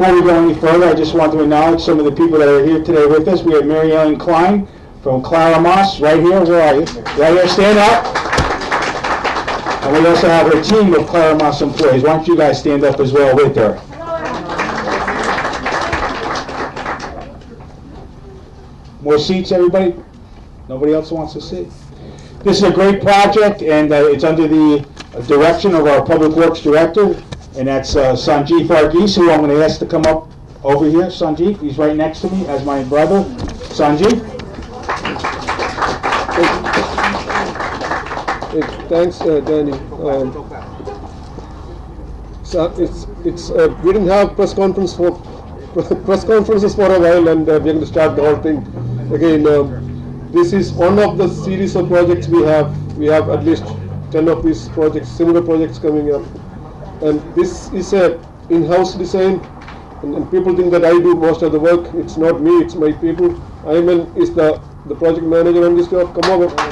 before we go any further, I just want to acknowledge some of the people that are here today with us. We have Mary Ellen Klein from Clara Moss, right here. Where are you? Right here, stand up. And we also have her team of Clara Moss employees. Why don't you guys stand up as well with her? More seats, everybody? Nobody else wants to sit? This is a great project, and it's under the direction of our Public Works Director, and that's Sanjeev Varghese, who I'm going to ask to come up over here. Sanjeev, he's right next to me as my brother. Sanjeev? Thanks, Danny. So we didn't have press conferences for a while, and we're going to start the whole thing again. This is one of the series of projects we have. We have at least 10 of these projects, similar projects coming up. And this is a in-house design, and people think that I do most of the work. It's not me, it's my people. Ayman is the project manager on this job. Come over. Come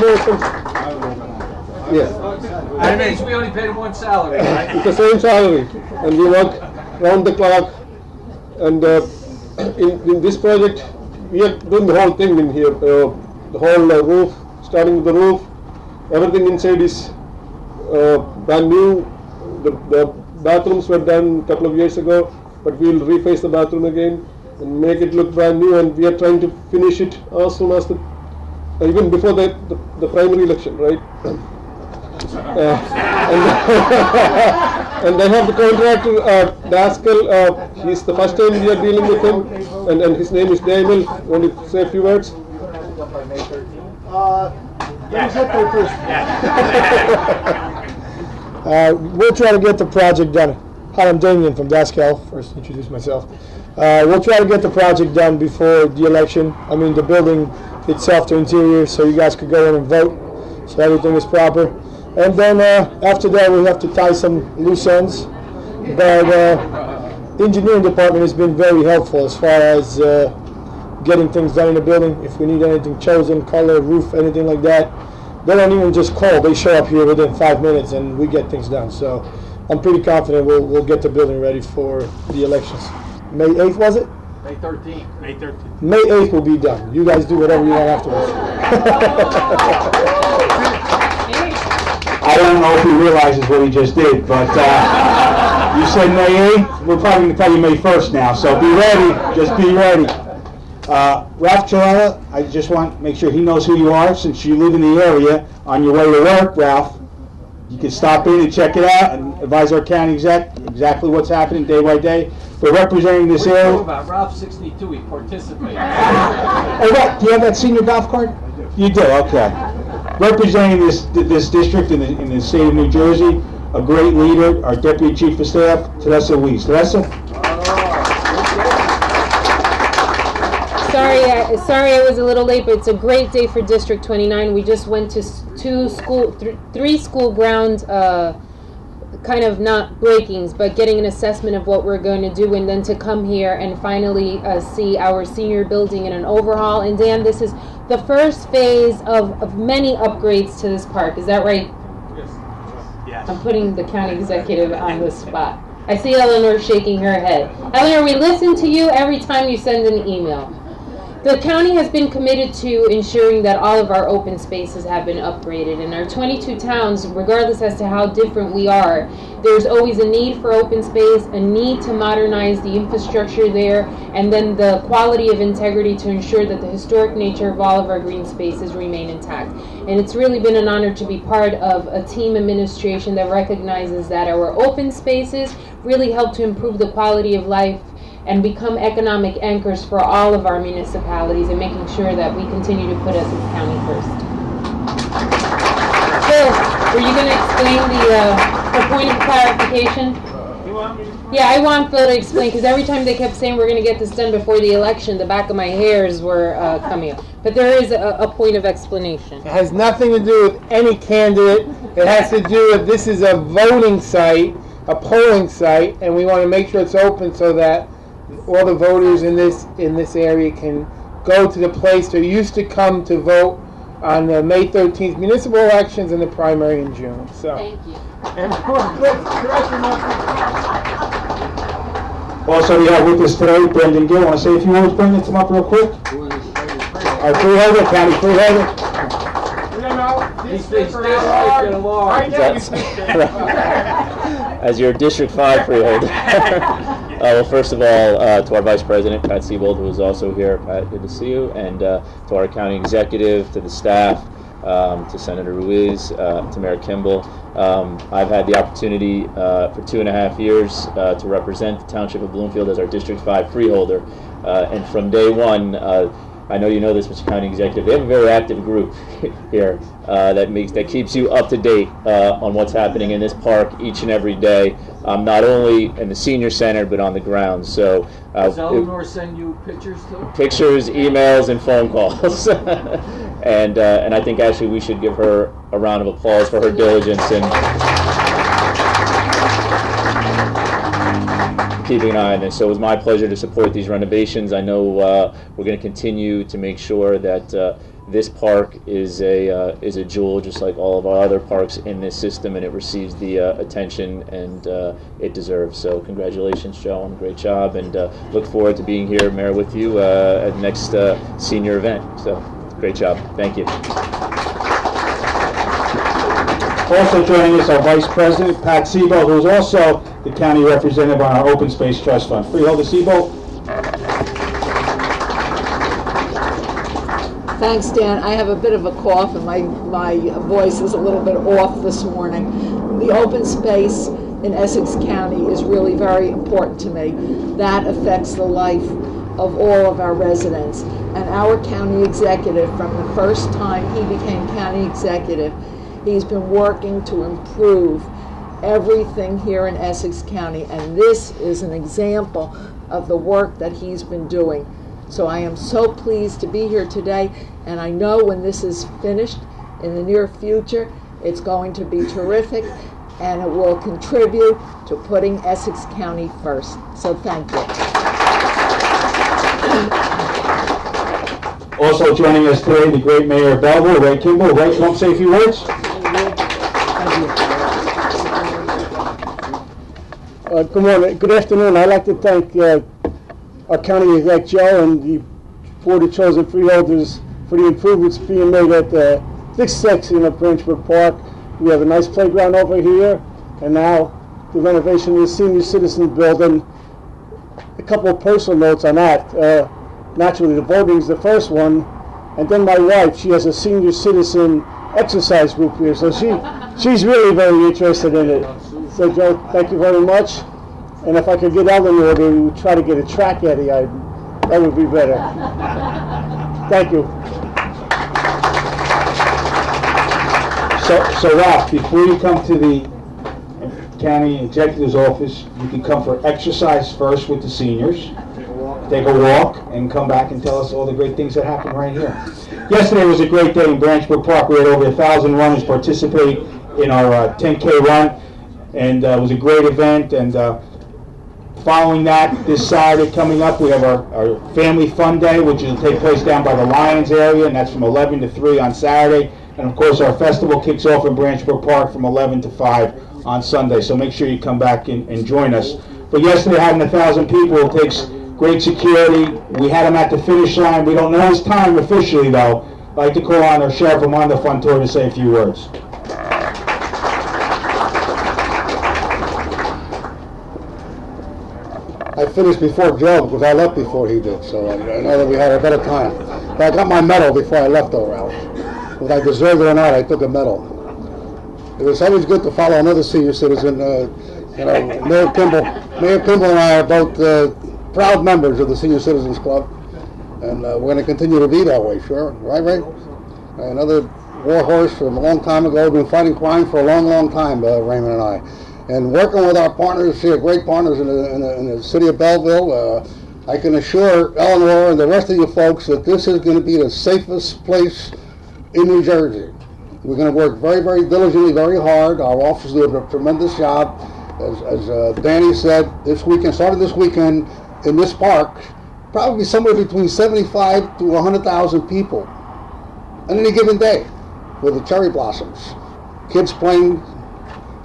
on. Yeah. That means we only paid him one salary, right? It's the same salary, and we work round the clock. And in this project, we are doing the whole thing in here. The whole roof, starting with the roof, everything inside is brand new. The bathrooms were done a couple of years ago, but we'll reface the bathroom again and make it look brand new. And we are trying to finish it as soon as even before the primary election, right? And I have the contractor, Daskal. He's the first time we are dealing with him, and his name is Daniel. Want to say a few words? We'll try to get the project done. Hi, I'm Damien from Daskal. First, introduce myself. We'll try to get the project done before the election. I mean, the building itself, the interior, so you guys could go in and vote, so everything is proper. And then after that, we have to tie some loose ends. But the engineering department has been very helpful as far as getting things done in the building. If we need anything chosen, color, roof, anything like that, they don't even just call. They show up here within 5 minutes, and we get things done. So I'm pretty confident we'll get the building ready for the elections. May 8th, was it? May 13th. May 13th. May 8th will be done. You guys do whatever you want afterwards. I don't know if he realizes what he just did, but you said May 8th. We're probably going to tell you May 1st now, so be ready. Just be ready. Ralph Chirella, I just want to make sure he knows who you are, since you live in the area. On your way to work, Ralph, you can stop in and check it out and advise our county exec exactly what's happening day by day. We're representing this area. About Ralph 62, he participated. Oh, what? Do you have that senior golf card? You do, okay. Representing this district in the state of New Jersey, a great leader, our Deputy Chief of Staff, Teresa Weiss. Teresa? Sorry I was a little late, but it's a great day for District 29. We just went to three school ground kind of not breakings, but getting an assessment of what we're going to do, and then to come here and finally see our senior building in an overhaul. And Dan, this is the first phase of many upgrades to this park. Is that right? Yes. I'm putting the county executive on the spot. I see Eleanor shaking her head. Eleanor, we listen to you every time you send an email. The county has been committed to ensuring that all of our open spaces have been upgraded. In our 22 towns, regardless as to how different we are, there's always a need for open space, a need to modernize the infrastructure there, and then the quality of integrity to ensure that the historic nature of all of our green spaces remain intact. And it's really been an honor to be part of a team administration that recognizes that our open spaces really help to improve the quality of life and become economic anchors for all of our municipalities, and making sure that we continue to put Essex County first. Phil, were you going to explain the point of clarification? Yeah, I want Phil to explain, because every time they kept saying we're going to get this done before the election, the back of my hairs were coming up. But there is a point of explanation. It has nothing to do with any candidate. It has to do with this is a voting site, a polling site, and we want to make sure it's open so that all the voters in this area can go to the place they used to come to vote on the May 13th municipal elections and the primary in June. So, Thank you. Also, we have with us today Brendan Gill. Want to say a few words, Brendan? Come up real quick. Our freeholder, county freeholder. These things stand right along. As your District 5 freeholder. Well, first of all, to our Vice President, Pat Siebold, who is also here. Pat, good to see you. And to our county executive, to the staff, to Senator Ruiz, to Mayor Kimball. I've had the opportunity for 2.5 years to represent the Township of Bloomfield as our District 5 freeholder. And from day one, I know you know this, Mr. County Executive, they have a very active group here that keeps you up to date on what's happening in this park each and every day, not only in the senior center but on the grounds. So Does Eleanor send you pictures too? pictures, emails, and phone calls. and I think actually we should give her a round of applause for her diligence and keeping an eye on this. So it was my pleasure to support these renovations. I know we're going to continue to make sure that this park is a jewel, just like all of our other parks in this system, and it receives the attention and it deserves. So congratulations, Joe, on a great job, and look forward to being here, Mayor, with you at the next senior event. So great job. Thank you. Also joining us, our Vice President, Pat Siebold, who is also the county representative on our Open Space Trust Fund. Freeholder Siebold. Thanks, Dan. I have a bit of a cough and my voice is a little bit off this morning. The open space in Essex County is really very important to me. That affects the life of all of our residents. And our county executive, from the first time he became county executive, he's been working to improve everything here in Essex County, and this is an example of the work that he's been doing. So I am so pleased to be here today, and I know when this is finished in the near future, it's going to be terrific, and it will contribute to putting Essex County first. So thank you. Also joining us today, the great Mayor of Belleville, Ray Kimball. Ray, come up, say a few words. Good morning. Good afternoon. I'd like to thank our county exec Joe and the board of chosen freeholders for the improvements being made at this section of Branchburg Park. We have a nice playground over here, and now the renovation of the senior citizen building. A couple of personal notes on that. Naturally, the voting is the first one, and then my wife, she has a senior citizen exercise group here, so she's really very interested in it. So Joe, thank you very much. And if I could get Eleanor to try to get a track Eddie, that would be better. Thank you. So Ralph, before you come to the county executive's office, you can come for exercise first with the seniors, take a walk, and come back and tell us all the great things that happened right here. Yesterday was a great day in Branchburg Park. We had over 1,000 runners participate in our 10K run, and it was a great event. And following that, this Saturday coming up, we have our Family Fun Day, which will take place down by the Lions area, and that's from 11 to 3 on Saturday. And of course, our festival kicks off in Branchburg Park from 11 to 5 on Sunday. So make sure you come back and join us. But yesterday, having 1,000 people, it takes great security. We had him at the finish line. We don't know his time officially, though. I'd like to call on our Sheriff Armando Fontoura to say a few words. I finished before Joe because I left before he did, so I know that we had a better time. But I got my medal before I left, though, Ralph. Whether I deserved it or not, I took a medal. It was always good to follow another senior citizen. Mayor Kimball and I are both proud members of the Senior Citizens Club, and we're going to continue to be that way, sure. Right, Ray? Another war horse from a long time ago. We've been fighting crime for a long, long time, Raymond and I. And working with our partners here, great partners in the city of Belleville, I can assure Eleanor and the rest of you folks that this is going to be the safest place in New Jersey. We're going to work very, very diligently, very hard. Our officers do a tremendous job. As Danny said, starting this weekend in this park, probably somewhere between 75 to 100,000 people on any given day with the cherry blossoms. Kids playing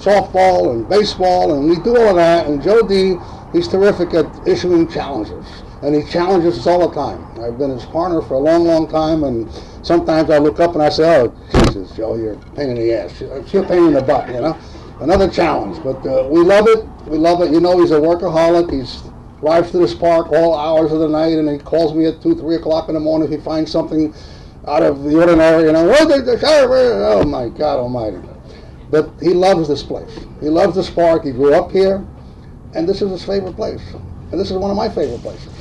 softball and baseball, and we do all of that. And Joe D, he's terrific at issuing challenges, and he challenges us all the time. I've been his partner for a long, long time, and sometimes I look up and I say, "Oh, Jesus, Joe, you're a pain in the ass. You're a pain in the butt," you know. Another challenge, but we love it. We love it. You know, he's a workaholic. He's drives to this park all hours of the night, and he calls me at 2, 3 o'clock in the morning if he finds something out of the ordinary. You know, oh my God Almighty! But he loves this place. He loves this park. He grew up here, and this is his favorite place. And this is one of my favorite places.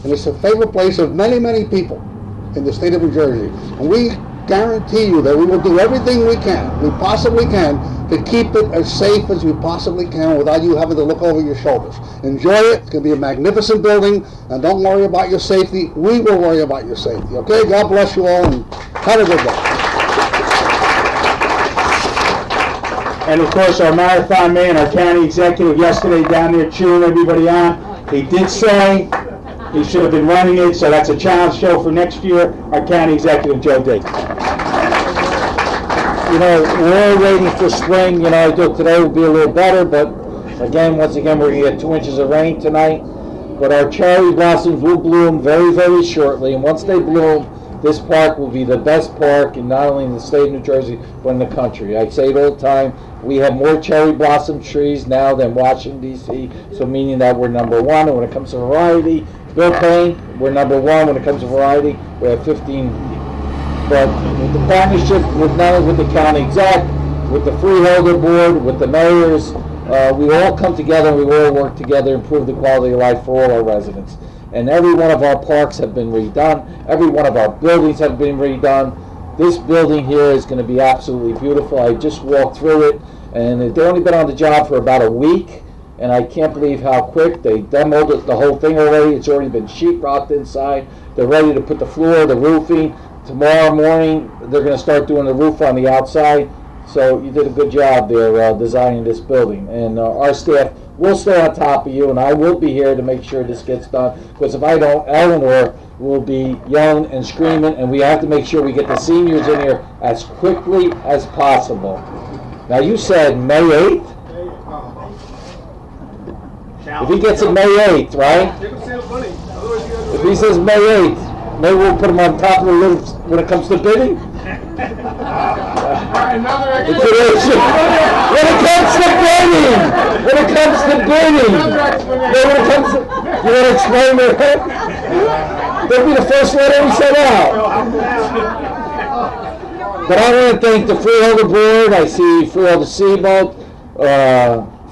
And it's a favorite place of many, many people in the state of New Jersey. And we guarantee you that we will do everything we possibly can, to keep it as safe as we possibly can without you having to look over your shoulders. Enjoy it. It's going to be a magnificent building, and don't worry about your safety. We will worry about your safety. Okay? God bless you all, and have a good day. And of course, our marathon man, our county executive yesterday down there cheering everybody on, he did say he should have been running it, so that's a challenge show for next year. Our county executive, Joe D. You know, we're all waiting for spring. You know, I thought today would be a little better, but again, once again, we're going to get 2 inches of rain tonight. But our cherry blossoms will bloom very, very shortly, and once they bloom, this park will be the best park, in not only in the state of New Jersey, but in the country. I say it all the time, we have more cherry blossom trees now than Washington, D.C., so meaning that we're number one. And when it comes to variety, Bill Payne, we're number one when it comes to variety. We have 15. But with the partnership, with not only with the county exec, with the freeholder board, with the mayors, we all come together and we all work together to improve the quality of life for all our residents. And every one of our parks have been redone. Every one of our buildings have been redone. This building here is going to be absolutely beautiful. I just walked through it, and they've only been on the job for about a week, and I can't believe how quick. They demoed the whole thing already. It's already been sheetrocked inside. They're ready to put the floor, the roofing. Tomorrow morning, they're going to start doing the roof on the outside. So you did a good job there designing this building. And our staff will stay on top of you, and I will be here to make sure this gets done. Because if I don't, Eleanor will be yelling and screaming, and we have to make sure we get the seniors in here as quickly as possible. Now, you said May 8th? If he gets it May 8th, right? If he says May 8th, maybe we'll put him on top of the list when it comes to bidding? When it comes to bidding, you want to explain it? That'll be the first letter we sent out. But I want to thank the Freeholder Board. I see Freeholder Seabolt,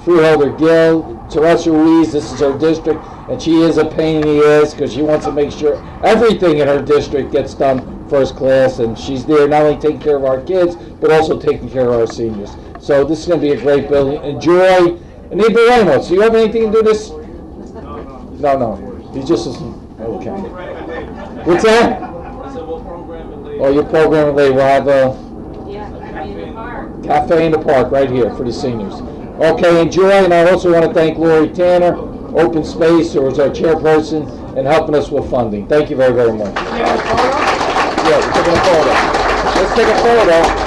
Freeholder Gill, Teresa Ruiz. This is her district, and she is a pain in the ass because she wants to make sure everything in her district gets done first class, and she's there not only taking care of our kids, but also taking care of our seniors. So this is going to be a great building. Enjoy. And Neighbor Ramos, do you have anything to do this? No. He just isn't. Okay. What's that? Oh, you're programming late. We'll have a cafe in the park right here for the seniors. Okay, enjoy. And I also want to thank Lori Tanner, Open Space, who is our chairperson, and helping us with funding. Thank you very, very much. Yeah, we're taking a photo. Let's take a photo.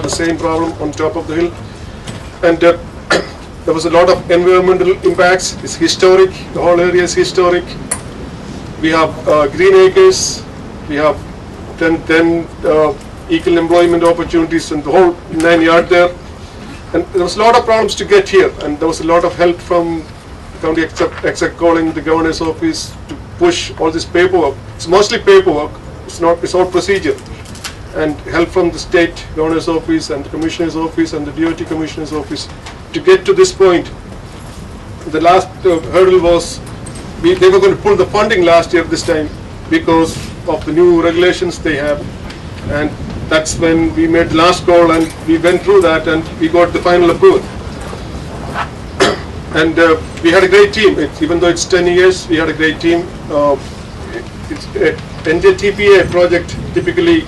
the same problem on top of the hill. And there was a lot of environmental impacts. It's historic. The whole area is historic. We have green acres. We have 10 equal employment opportunities and the whole 9 yards there. And there was a lot of problems to get here, and there was a lot of help from county exec calling the governor's office to push all this paperwork. It's mostly paperwork. It's all procedure. And help from the state governor's office and the commissioner's office and the DOT commissioner's office to get to this point. The last hurdle was they were going to pull the funding last year this time because of the new regulations they have, and that's when we made the last call and we went through that and we got the final approval. And we had a great team. Even though it's 10 years, we had a great team. It's NJTPA project typically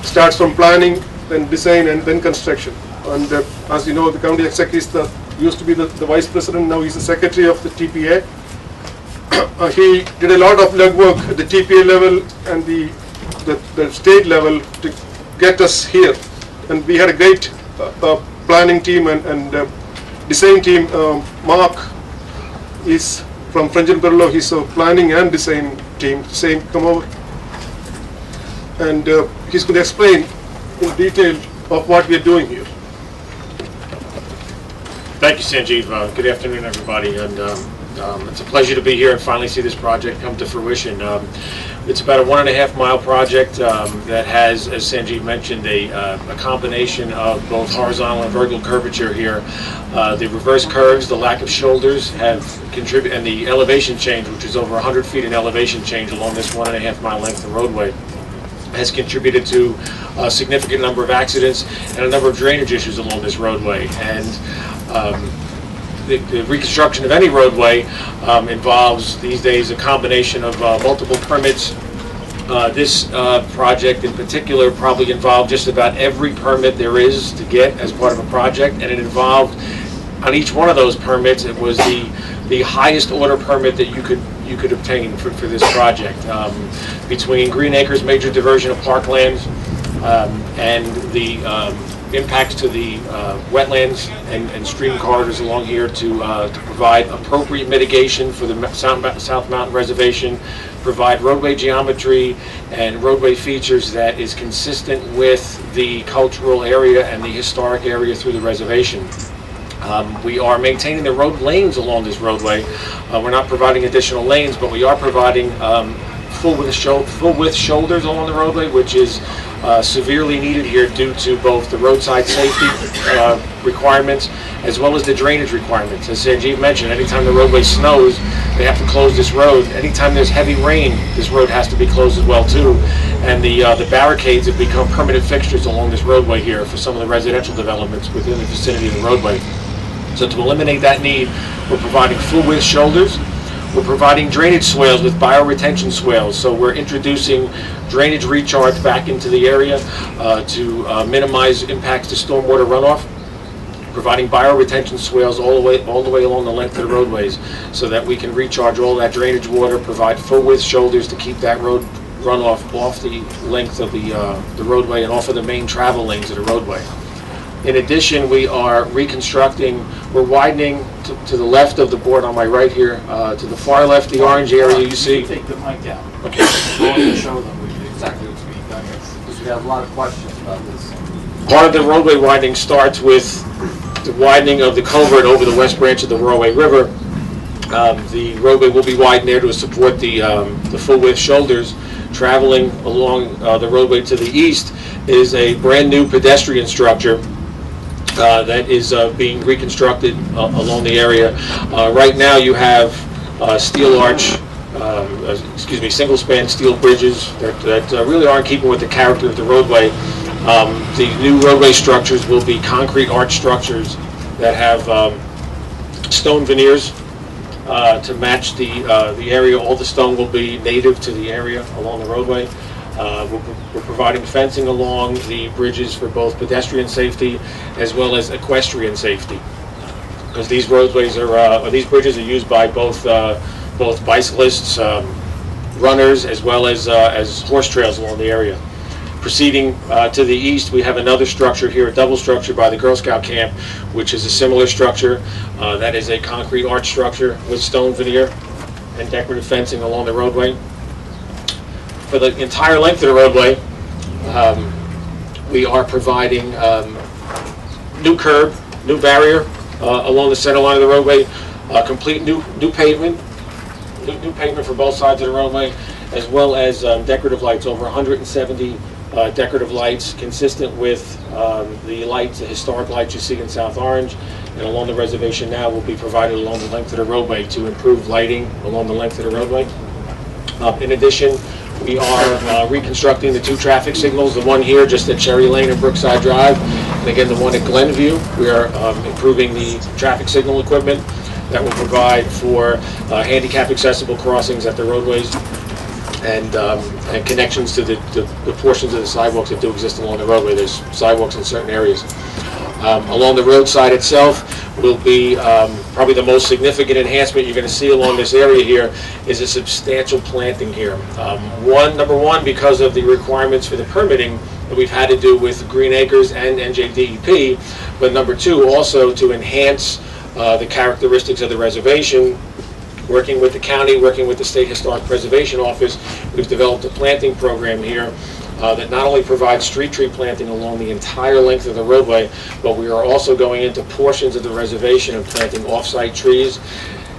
starts from planning, then design, and then construction. And as you know, the county exec used to be the vice president. Now he's the secretary of the TPA. He did a lot of legwork at the TPA level and the state level to get us here. And we had a great planning team and design team. Mark is from French and Perlo. He's a planning and design team. Same, come over. And he's going to explain in detail of what we are doing here. Thank you, Sanjeev. Good afternoon, everybody. And it's a pleasure to be here and finally see this project come to fruition. It's about a 1.5 mile project that has, as Sanjeev mentioned, a combination of both horizontal and vertical curvature here. The reverse curves, the lack of shoulders have contributed, and the elevation change, which is over 100 feet in elevation change along this 1.5 mile length of roadway, has contributed to a significant number of accidents and a number of drainage issues along this roadway. And the reconstruction of any roadway involves these days a combination of multiple permits. This project in particular probably involved just about every permit there is to get as part of a project, and it involved, on each one of those permits, it was the highest order permit that you could obtain for this project. Between Green Acres major diversion of parklands and the impacts to the wetlands and stream corridors along here to provide appropriate mitigation for the South Mountain Reservation, provide roadway geometry and roadway features that is consistent with the cultural area and the historic area through the reservation. We are maintaining the road lanes along this roadway. We're not providing additional lanes, but we are providing full width shoulders along the roadway, which is severely needed here due to both the roadside safety requirements as well as the drainage requirements. As Sanjeev mentioned, anytime the roadway snows, they have to close this road. Anytime there's heavy rain, this road has to be closed as well too. And the barricades have become permanent fixtures along this roadway here for some of the residential developments within the vicinity of the roadway. So to eliminate that need, we're providing full width shoulders. We're providing drainage swales with bioretention swales. So we're introducing drainage recharge back into the area to minimize impacts to stormwater runoff. Providing bioretention swales all the way along the length of the roadways so that we can recharge all that drainage water, provide full width shoulders to keep that road runoff off the length of the roadway and off of the main travel lanes of the roadway. In addition, we are reconstructing, we're widening to the left of the board on my right here, to the far left, the orange area you see. Take the mic down. Okay. To show them exactly what's being done here, because we have a lot of questions about this. Part of the roadway widening starts with the widening of the culvert over the west branch of the Roarway River. The roadway will be widened there to support the full width shoulders. Traveling along the roadway to the east is a brand new pedestrian structure that is being reconstructed along the area. Right now you have steel arch, single span steel bridges that really aren't keeping with the character of the roadway. The new roadway structures will be concrete arch structures that have stone veneers to match the area. All the stone will be native to the area along the roadway. We're providing fencing along the bridges for both pedestrian safety as well as equestrian safety, because these roadways are these bridges are used by both bicyclists, runners, as well as horse trails along the area. Proceeding to the east, we have another structure here, a double structure by the Girl Scout camp, which is a similar structure. That is a concrete arch structure with stone veneer and decorative fencing along the roadway. For the entire length of the roadway, we are providing new curb, new barrier along the center line of the roadway, complete new pavement, new pavement for both sides of the roadway, as well as decorative lights, over 170 decorative lights, consistent with the lights, the historic lights you see in South Orange, and along the reservation now will be provided along the length of the roadway to improve lighting along the length of the roadway. In addition, we are reconstructing the 2 traffic signals, the one here just at Cherry Lane and Brookside Drive, and again the one at Glenview. We are improving the traffic signal equipment that will provide for handicap accessible crossings at the roadways and connections to the portions of the sidewalks that do exist along the roadway. There's sidewalks in certain areas. Along the roadside itself will be probably the most significant enhancement you're going to see along this area here is a substantial planting here. Number one, because of the requirements for the permitting that we've had to do with Green Acres and NJDEP, but number two, also to enhance the characteristics of the reservation. Working with the county, working with the State Historic Preservation Office, we've developed a planting program here that not only provides street tree planting along the entire length of the roadway, but we are also going into portions of the reservation and planting off-site trees.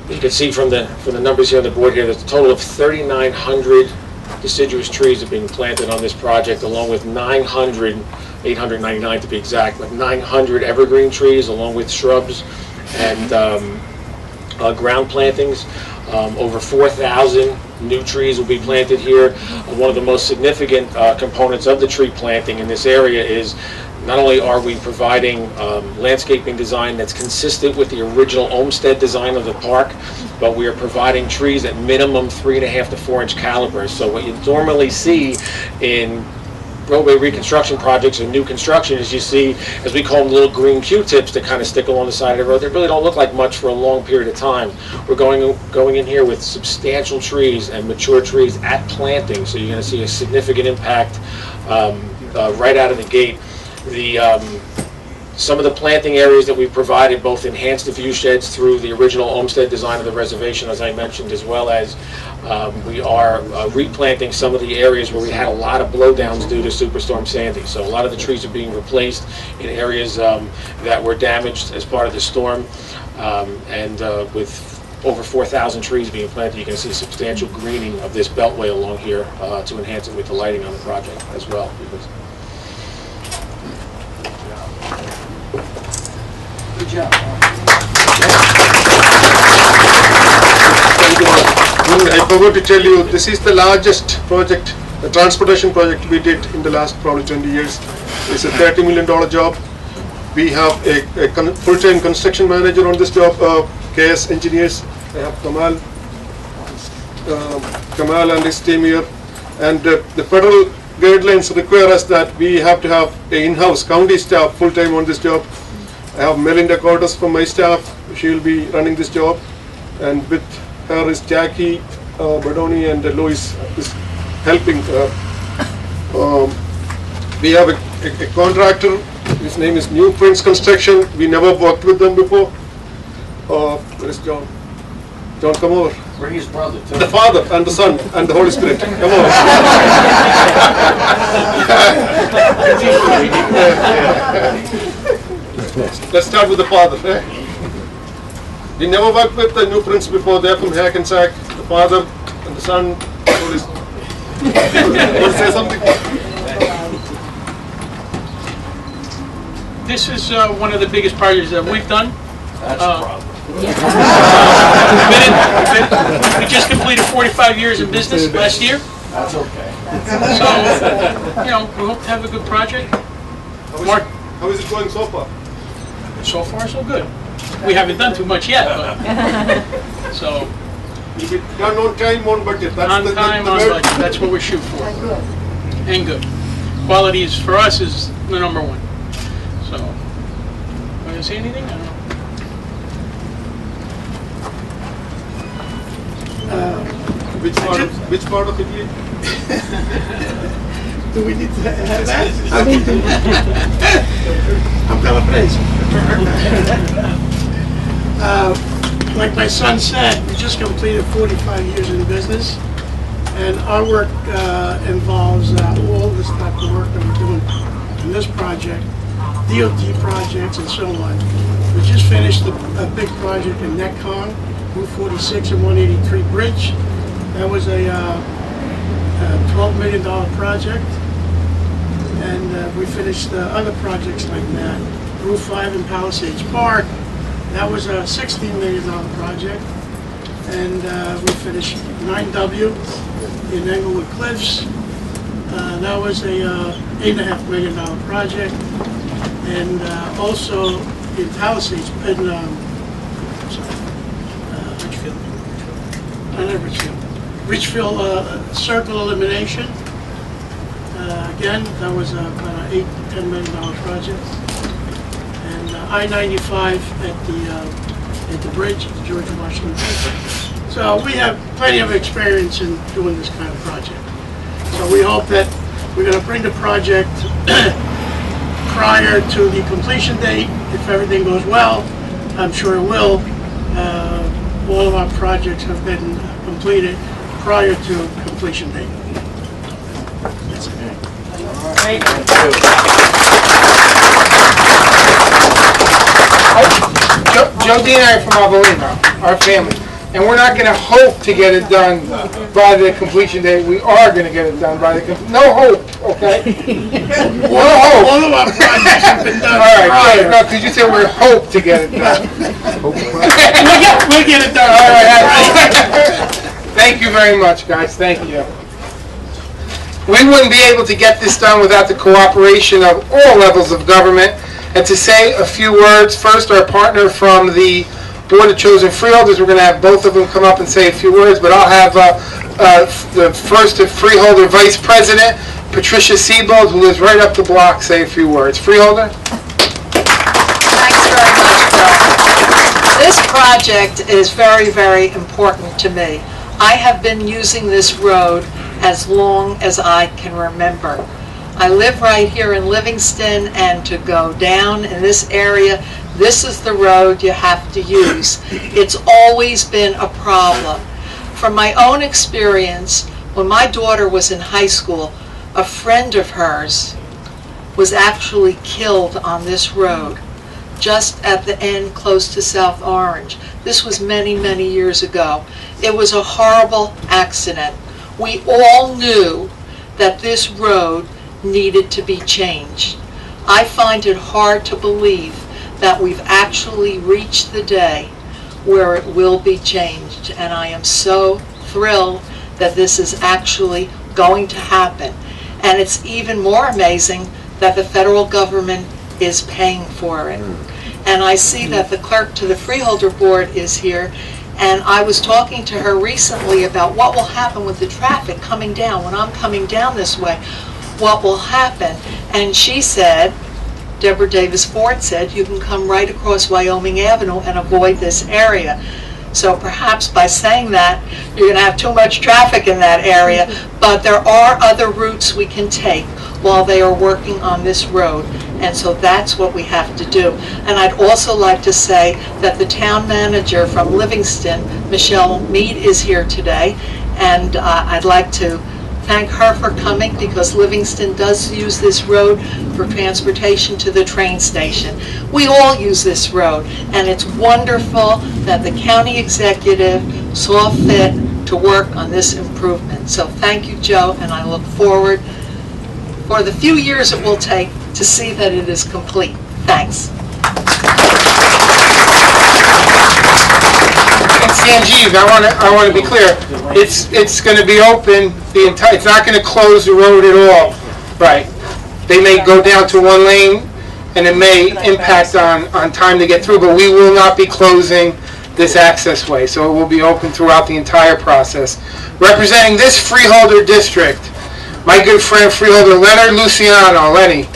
You can see from the numbers here on the board here, there's a total of 3,900 deciduous trees are being planted on this project, along with 899 to be exact, but 900 evergreen trees, along with shrubs and ground plantings. Over 4,000 new trees will be planted here. One of the most significant components of the tree planting in this area is not only are we providing landscaping design that's consistent with the original Olmsted design of the park, but we are providing trees at minimum 3.5 to 4 inch calibers. So what you normally see in roadway reconstruction projects or new construction is you see, as we call them, little green Q-tips that kind of stick along the side of the road. They really don't look like much for a long period of time. We're going in here with substantial trees and mature trees at planting, so you're going to see a significant impact right out of the gate. Some of the planting areas that we've provided both enhance the view sheds through the original Olmsted design of the reservation, as I mentioned, as well as we are replanting some of the areas where we had a lot of blowdowns due to Superstorm Sandy. So a lot of the trees are being replaced in areas that were damaged as part of the storm, with over 4,000 trees being planted, you can see substantial greening of this beltway along here to enhance it with the lighting on the project as well. Good job. I forgot to tell you, this is the largest project, the transportation project we did in the last probably 20 years. It's a $30 million job. We have a full-time construction manager on this job, KS Engineers. I have Kamal and his team here. And the federal guidelines require us that we have to have an in-house county staff full-time on this job. I have Melinda Cordes from my staff. She will be running this job. And with her is Jackie Badoni, and Lois is helping. We have a contractor. His name is New Prince Construction. We never worked with them before. Where is John? John, come over. Bring his brother too. The Father and the Son and the Holy Spirit. Come over. Let's start with the Father. We never worked with the New Prince before. They're from Hackensack. The Father and the Son. Want to say something? This is one of the biggest projects that we've done. That's a problem. We just completed 45 years in business last year. That's okay. So, we hope to have a good project. Mark, how is it going so far? So far, so good. We haven't done too much yet, but so You'll be done on time, on budget. That's on time, on budget. That's what we shoot for. And good. Quality is, for us, is the number one. So, want to say anything? I don't know. Which part of Italy? Do we need to have that? I'm gonna praise. Like my son said, we just completed 45 years in business, and our work involves all this type of work that we're doing in this project, DOT projects and so on. We just finished a big project in Netcong, Route 46 and 183 bridge. That was a $12 million project. And we finished other projects like that. Route 5 in Palisades Park, that was a $16 million project. And we finished 9W in Englewood Cliffs. That was a $8.5 million project. And also in Palisades, in Richfield Circle Elimination. Again, that was about an $8 to $10 million project. And I-95 at the bridge, at the George Washington Bridge. So we have plenty of experience in doing this kind of project. So we hope that we're going to bring the project prior to the completion date. If everything goes well, I'm sure it will. All of our projects have been completed prior to completion date. That's it. Thank you. Joe Dean and I are from Albolino, our family, and we're not going to hope to get it done by the completion date. We are going to get it done by the no hope, okay? No hope. All of our projects have been done. All right, good. No, because you said we hope to get it done. We'll get it done. All right. Thank you very much, guys. Thank you. We wouldn't be able to get this done without the cooperation of all levels of government. And to say a few words, first our partner from the Board of Chosen Freeholders, we're going to have both of them come up and say a few words, but I'll have the first Freeholder Vice President, Patricia Siebold, who lives right up the block, say a few words. Freeholder? Thanks very much, Bill. This project is very, very important to me. I have been using this road as long as I can remember. I live right here in Livingston, and to go down in this area, this is the road you have to use. It's always been a problem. From my own experience, when my daughter was in high school, a friend of hers was actually killed on this road, just at the end close to South Orange. This was many, many years ago. It was a horrible accident. We all knew that this road needed to be changed. I find it hard to believe that we've actually reached the day where it will be changed, and I am so thrilled that this is actually going to happen. And it's even more amazing that the federal government is paying for it. And I see that the clerk to the Freeholder Board is here, and I was talking to her recently about what will happen with the traffic coming down. When I'm coming down this way, what will happen? And she said, Deborah Davis Ford said, you can come right across Wyoming Avenue and avoid this area. So perhaps by saying that, you're going to have too much traffic in that area, but there are other routes we can take while they are working on this road. And so that's what we have to do. And I'd also like to say that the town manager from Livingston, Michelle Mead, is here today. And I'd like to thank her for coming, because Livingston does use this road for transportation to the train station. We all use this road, and it's wonderful that the county executive saw fit to work on this improvement. So thank you, Joe, and I look forward for the few years it will take to see that it is complete. Thanks. And Sanjeev, I want to be clear. It's going to be open the entire. It's not going to close the road at all. Right. They may go down to one lane, and it may impact on time to get through. But we will not be closing this access way, so it will be open throughout the entire process. Representing this Freeholder district, my good friend Freeholder Leonard Luciano. Lenny.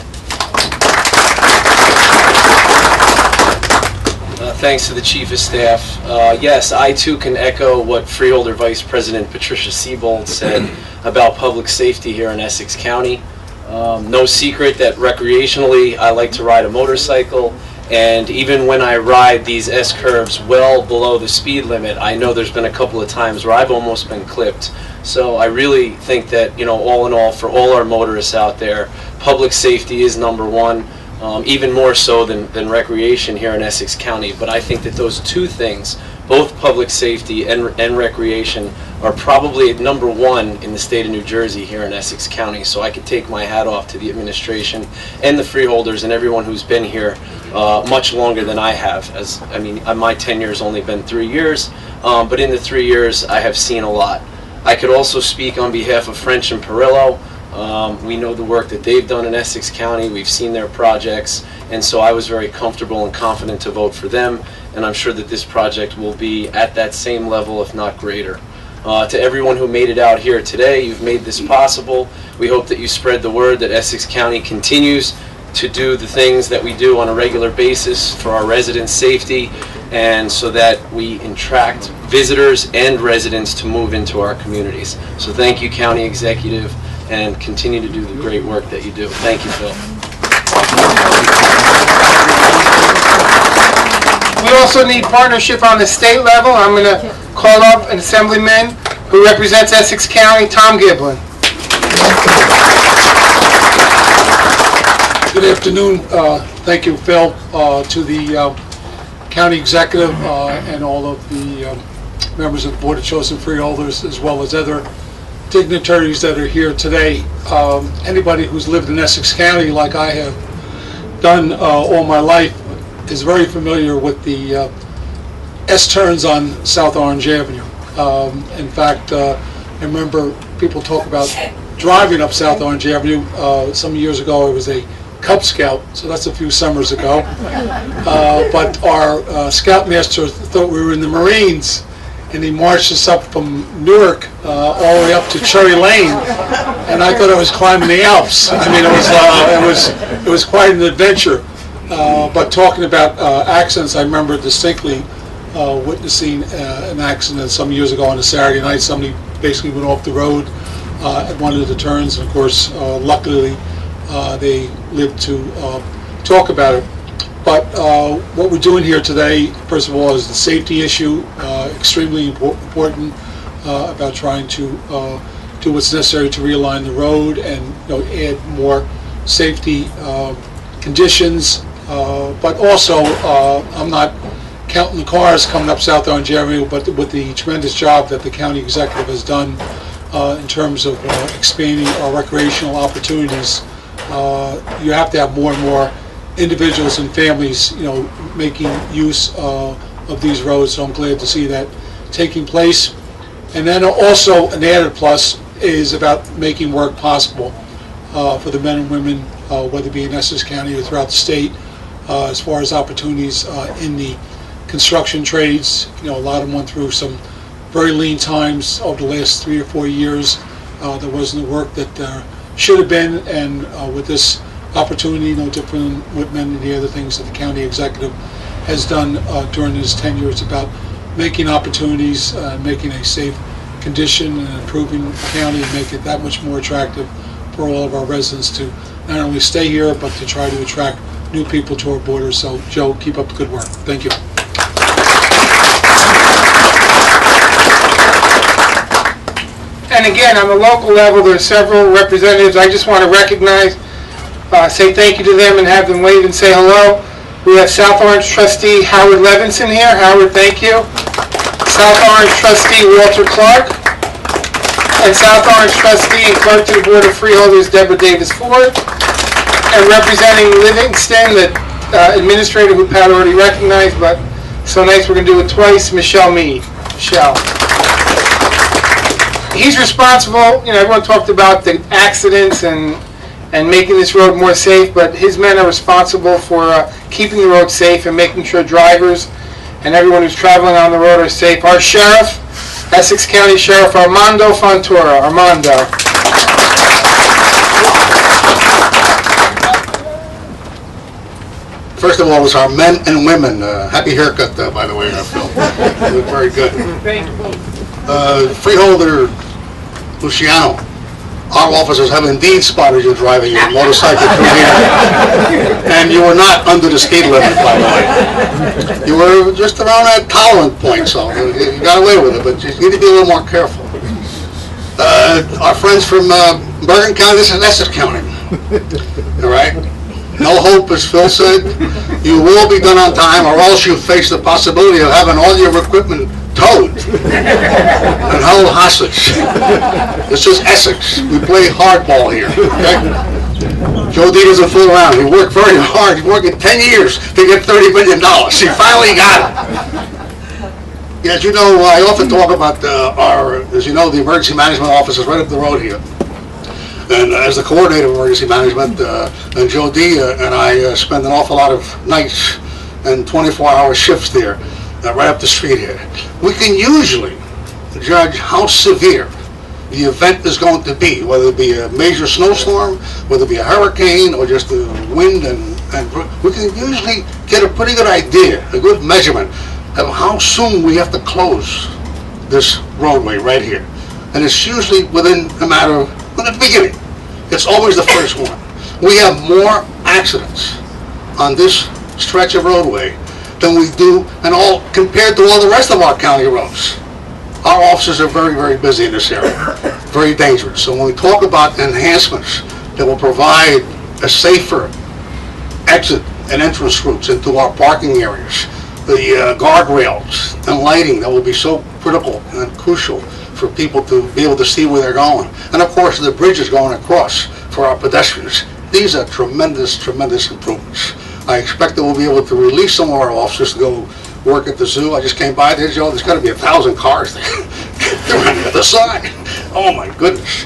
Thanks to the Chief of Staff. Yes, I too can echo what Freeholder Vice President Patricia Siebold said about public safety here in Essex County. No secret that recreationally I like to ride a motorcycle, and even when I ride these S-curves well below the speed limit, I know there's been a couple of times where I've almost been clipped. So I really think that, you know, all in all, for all our motorists out there, public safety is number one, even more so than recreation here in Essex County. But I think that those two things, both public safety and recreation, are probably number one in the state of New Jersey here in Essex County. So I could take my hat off to the administration and the freeholders and everyone who's been here much longer than I have. I mean, my tenure's only been 3 years, but in the 3 years I have seen a lot. I could also speak on behalf of French and Perillo. We know the work that they've done in Essex County. We've seen their projects, and so I was very comfortable and confident to vote for them, and I'm sure that this project will be at that same level, if not greater. To everyone who made it out here today, you've made this possible. We hope that you spread the word that Essex County continues to do the things that we do on a regular basis for our residents' safety, and so that we attract visitors and residents to move into our communities. So thank you, County Executive, and continue to do the great work that you do. Thank you, Phil. We also need partnership on the state level. I'm going to call up an assemblyman who represents Essex County, Tom Giblin. Good afternoon. Thank you, Phil, to the County Executive and all of the members of the Board of Chosen Freeholders, as well as other dignitaries that are here today. Anybody who's lived in Essex County like I have done all my life is very familiar with the S-turns on South Orange Avenue. In fact, I remember people talk about driving up South Orange Avenue. Some years ago, I was a Cub Scout, so that's a few summers ago. But our Scoutmaster thought we were in the Marines, and he marched us up from Newark all the way up to Cherry Lane, and I thought I was climbing the Alps. I mean, it was quite an adventure. But talking about accidents, I remember distinctly witnessing an accident some years ago on a Saturday night. Somebody basically went off the road at one of the turns, and of course, luckily, they lived to talk about it. But what we're doing here today, first of all, is the safety issue, extremely important, about trying to do what's necessary to realign the road and add more safety conditions. But also, I'm not counting the cars coming up South Orange Avenue, but with the tremendous job that the County Executive has done in terms of expanding our recreational opportunities. You have to have more and more individuals and families, making use of these roads. So I'm glad to see that taking place. And then also an added plus is about making work possible for the men and women, whether it be in Essex County or throughout the state, as far as opportunities in the construction trades. A lot of them went through some very lean times over the last 3 or 4 years. There wasn't the work that should have been, and with this opportunity, no different than Whitman and the other things that the County Executive has done during his tenure. It's about making opportunities, making a safe condition, and improving the county and make it that much more attractive for all of our residents to not only stay here, but to try to attract new people to our borders. So, Joe, keep up the good work. Thank you. And again, on the local level, there are several representatives. I just want to recognize, say thank you to them and have them wave and say hello. We have South Orange trustee Howard Levinson here. Howard, thank you. South Orange trustee Walter Clark. And South Orange trustee and clerk to the Board of Freeholders Deborah Davis Ford. And representing Livingston, the administrator who Pat already recognized, but so nice we're going to do it twice, Michelle Mead. Michelle. He's responsible, everyone talked about the accidents and making this road more safe, but his men are responsible for keeping the road safe and making sure drivers and everyone who's traveling on the road are safe. Our sheriff, Essex County Sheriff Armando Fontoura. Armando. First of all, it's our men and women. Happy haircut, by the way, Phil. You look very good. Freeholder Luciano, our officers have indeed spotted you driving your motorcycle through here. And you were not under the speed limit, by the way. You were just around that tolerant point, so you got away with it, but you need to be a little more careful. Our friends from Bergen County, this is Essex County. All right? No hope, as Phil said. You will be done on time, or else you face the possibility of having all your equipment towed and held hostage. This is Essex. We play hardball here. Okay? Joe D doesn't fool around. He worked very hard. He worked 10 years to get $30 million. He finally got it. Yeah, as you know, I often talk about as you know, the emergency management office is right up the road here. And as the coordinator of emergency management, and Joe D and I spend an awful lot of nights and 24-hour shifts there, right up the street here. We can usually judge how severe the event is going to be, whether it be a major snowstorm, whether it be a hurricane, or just the wind, and we can usually get a pretty good idea, a good measurement of how soon we have to close this roadway right here. And it's usually within a matter of, at the beginning. It's always the first one. We have more accidents on this stretch of roadway than we do, and all compared to all the rest of our county roads. Our officers are very, very busy in this area, very dangerous. So when we talk about enhancements that will provide a safer exit and entrance routes into our parking areas, the guardrails and lighting that will be so critical and crucial for people to be able to see where they're going. And of course the bridges going across for our pedestrians. These are tremendous, tremendous improvements. I expect that we'll be able to release some of our officers to go work at the zoo. I just came by there, Joe, there's got to be 1,000 cars there. They're on the other side. Oh my goodness.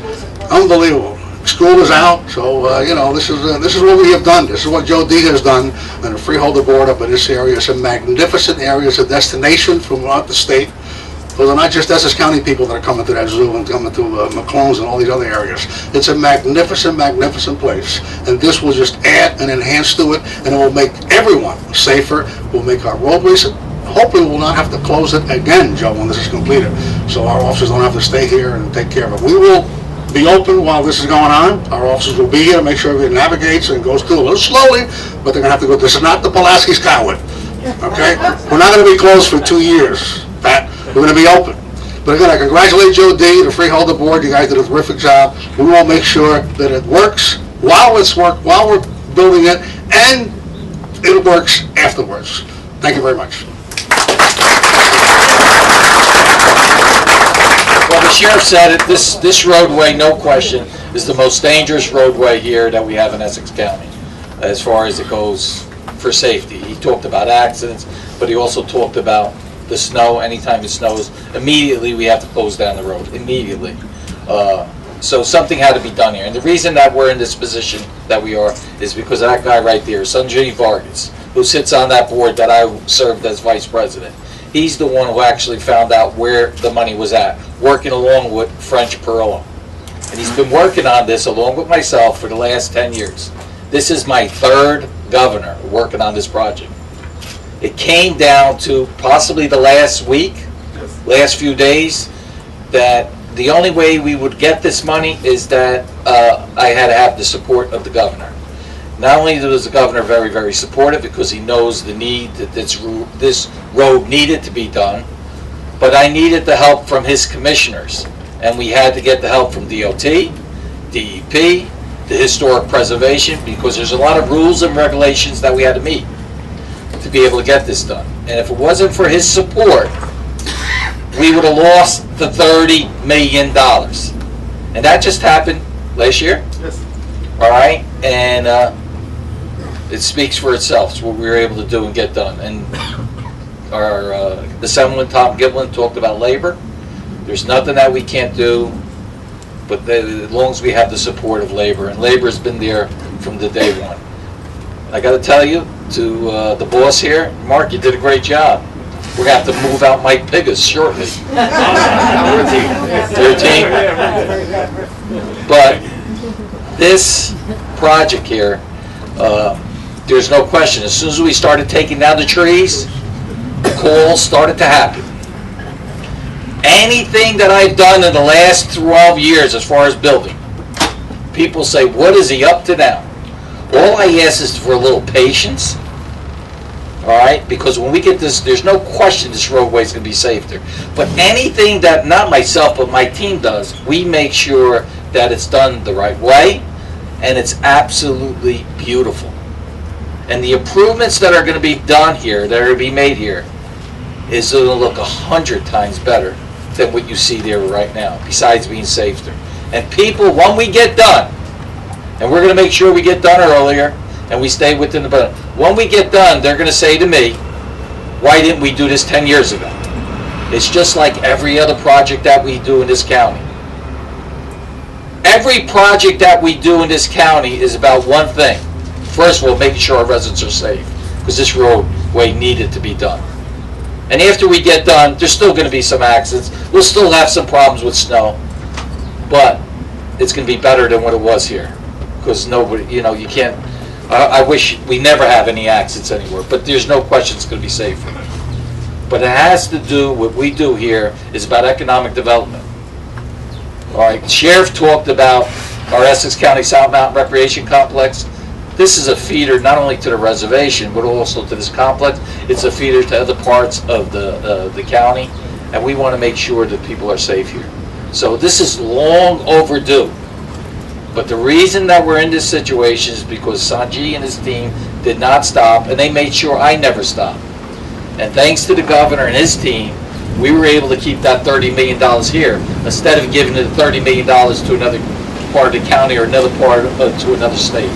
Unbelievable. School is out, so you know, this is what we have done. This is what Joe D has done, and the Freeholder Board up in this area. It's a magnificent area. It's a destination throughout the state. Those are not just Essex County people that are coming to that zoo and coming to McClone's and all these other areas. It's a magnificent, magnificent place. And this will just add and enhance to it, and it will make everyone safer. We'll make our roadways, hopefully we'll not have to close it again, Joe, when this is completed. So our officers don't have to stay here and take care of it. We will be open while this is going on. Our officers will be here to make sure everything navigates and goes through a little slowly, but they're going to have to go. This is not the Pulaski Skyway, okay? We're not going to be closed for 2 years, Pat. We're going to be open. But again, I congratulate Joe D, the Freeholder Board. You guys did a terrific job. We will make sure that it works while we're building it, and it works afterwards. Thank you very much. Well, the sheriff said it. This roadway, no question, is the most dangerous roadway here that we have in Essex County, as far as it goes for safety. He talked about accidents, but he also talked about the snow. Anytime it snows, immediately we have to close down the road. Immediately. So something had to be done here. And the reason that we're in this position that we are is because of that guy right there, Sanjay Vargas, who sits on that board that I served as vice president. He's the one who actually found out where the money was at, working along with French Perillo. And he's been working on this along with myself for the last 10 years. This is my third governor working on this project. It came down to possibly the last few days, that the only way we would get this money is that I had to have the support of the governor. Not only was the governor very, very supportive because he knows the need that this road needed to be done, but I needed the help from his commissioners. And we had to get the help from DOT, DEP, the Historic Preservation, because there's a lot of rules and regulations that we had to meet to be able to get this done. And if it wasn't for his support, we would have lost the $30 million. And that just happened last year. Yes. All right, and it speaks for itself. It's what we were able to do and get done. And our Assemblyman Tom Gitlin talked about labor. There's nothing that we can't do, but as long as we have the support of labor, and labor has been there from the day one. I got to tell you, to the boss here, Mark, you did a great job. We're going to have to move out Mike Piggis shortly. 13. But this project here, there's no question. As soon as we started taking down the trees, the calls started to happen. Anything that I've done in the last 12 years as far as building, people say, what is he up to now? All I ask is for a little patience, all right? Because when we get this, there's no question this roadway is going to be safer. But anything that, not myself, but my team does, we make sure that it's done the right way, and it's absolutely beautiful. And the improvements that are going to be done here, that are going to be made here, is going to look 100 times better than what you see there right now, besides being safer. And people, when we get done, and we're going to make sure we get done earlier, and we stay within the budget. When we get done, they're going to say to me, why didn't we do this 10 years ago? It's just like every other project that we do in this county. Every project that we do in this county is about one thing. First of all, making sure our residents are safe, because this roadway needed to be done. And after we get done, there's still going to be some accidents. We'll still have some problems with snow, but it's going to be better than what it was here. Because nobody, you know, you can't, I wish we never have any accidents anywhere, but there's no question it's going to be safer. But it has to do, what we do here is about economic development. All right, Sheriff talked about our Essex County South Mountain Recreation Complex. This is a feeder not only to the reservation, but also to this complex. It's a feeder to other parts of the county, and we want to make sure that people are safe here. So this is long overdue. But the reason that we're in this situation is because Sanjay and his team did not stop, and they made sure I never stopped. And thanks to the governor and his team, we were able to keep that $30 million here, instead of giving the $30 million to another part of the county or another part to another state.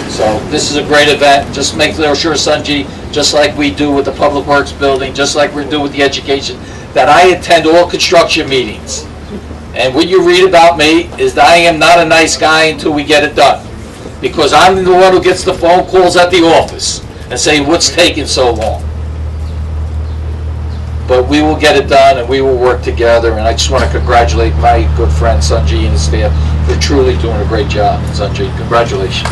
So this is a great event. Just make sure, Sanjay, just like we do with the Public Works building, just like we do with the education, that I attend all construction meetings. And what you read about me is that I am not a nice guy until we get it done. Because I'm the one who gets the phone calls at the office and say, what's taking so long? But we will get it done, and we will work together. And I just want to congratulate my good friend Sanjay and his staff for truly doing a great job. Sanjay, congratulations.